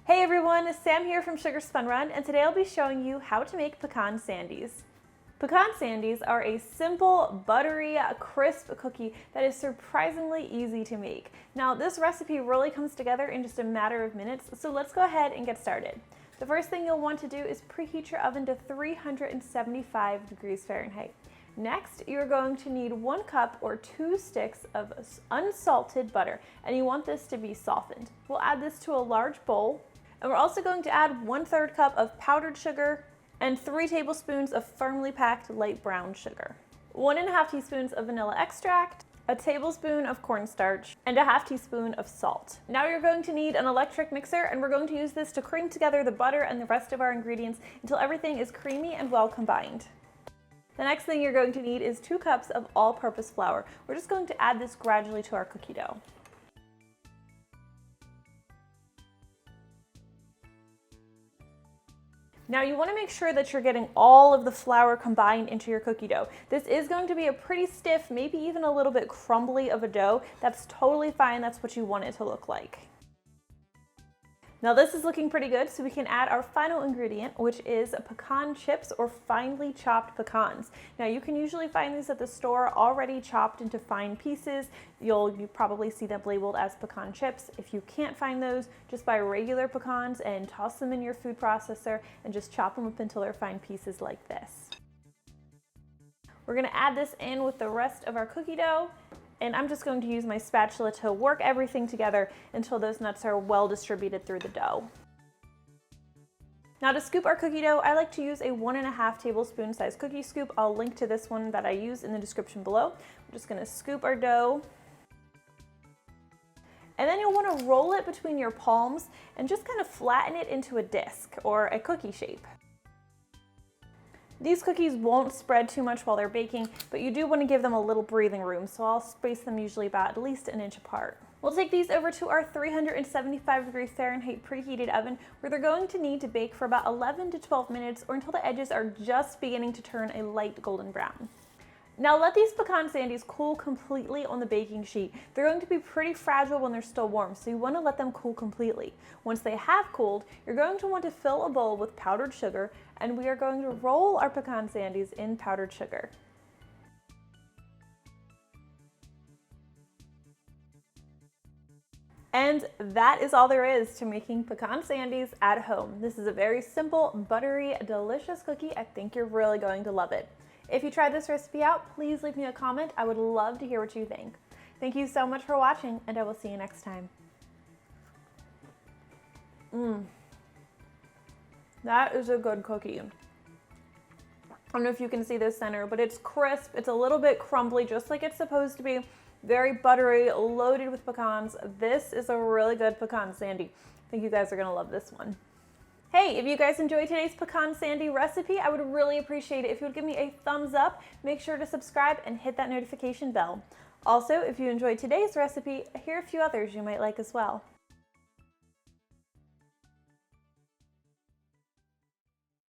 Hey everyone, Sam here from Sugar Spun Run, and today I'll be showing you how to make pecan sandies. Pecan sandies are a simple, buttery, crisp cookie that is surprisingly easy to make. Now, this recipe really comes together in just a matter of minutes, so let's go ahead and get started. The first thing you'll want to do is preheat your oven to 375 degrees Fahrenheit. Next, you're going to need 1 cup or 2 sticks of unsalted butter, and you want this to be softened. We'll add this to a large bowl, and we're also going to add 1/3 cup of powdered sugar and 3 tablespoons of firmly packed light brown sugar, 1½ teaspoons of vanilla extract, a tablespoon of cornstarch, and a ½ teaspoon of salt. Now you're going to need an electric mixer, and we're going to use this to cream together the butter and the rest of our ingredients until everything is creamy and well combined. The next thing you're going to need is 2 cups of all-purpose flour. We're just going to add this gradually to our cookie dough. Now you want to make sure that you're getting all of the flour combined into your cookie dough. This is going to be a pretty stiff, maybe even a little bit crumbly of a dough. That's totally fine. That's what you want it to look like. Now this is looking pretty good, so we can add our final ingredient, which is pecan chips or finely chopped pecans. Now you can usually find these at the store already chopped into fine pieces. You probably see them labeled as pecan chips. If you can't find those, just buy regular pecans and toss them in your food processor and just chop them up until they're fine pieces like this. We're gonna add this in with the rest of our cookie dough. And I'm just going to use my spatula to work everything together until those nuts are well distributed through the dough. Now to scoop our cookie dough, I like to use a 1½ tablespoon size cookie scoop. I'll link to this one that I use in the description below. I'm just going to scoop our dough. And then you'll want to roll it between your palms and just kind of flatten it into a disc or a cookie shape. These cookies won't spread too much while they're baking, but you do want to give them a little breathing room, so I'll space them usually about at least 1 inch apart. We'll take these over to our 375 degrees Fahrenheit preheated oven, where they're going to need to bake for about 11 to 12 minutes or until the edges are just beginning to turn a light golden brown. Now let these pecan sandies cool completely on the baking sheet. They're going to be pretty fragile when they're still warm, so you want to let them cool completely. Once they have cooled, you're going to want to fill a bowl with powdered sugar, and we are going to roll our pecan sandies in powdered sugar. And that is all there is to making pecan sandies at home. This is a very simple, buttery, delicious cookie. I think you're really going to love it. If you tried this recipe out, please leave me a comment. I would love to hear what you think. Thank you so much for watching, and I will see you next time. That is a good cookie. I don't know if you can see the center, but it's crisp. It's a little bit crumbly, just like it's supposed to be. Very buttery, loaded with pecans. This is a really good pecan sandy. I think you guys are gonna love this one. Hey, if you guys enjoyed today's pecan sandy recipe, I would really appreciate it if you would give me a thumbs up. Make sure to subscribe and hit that notification bell. Also, if you enjoyed today's recipe, here are a few others you might like as well.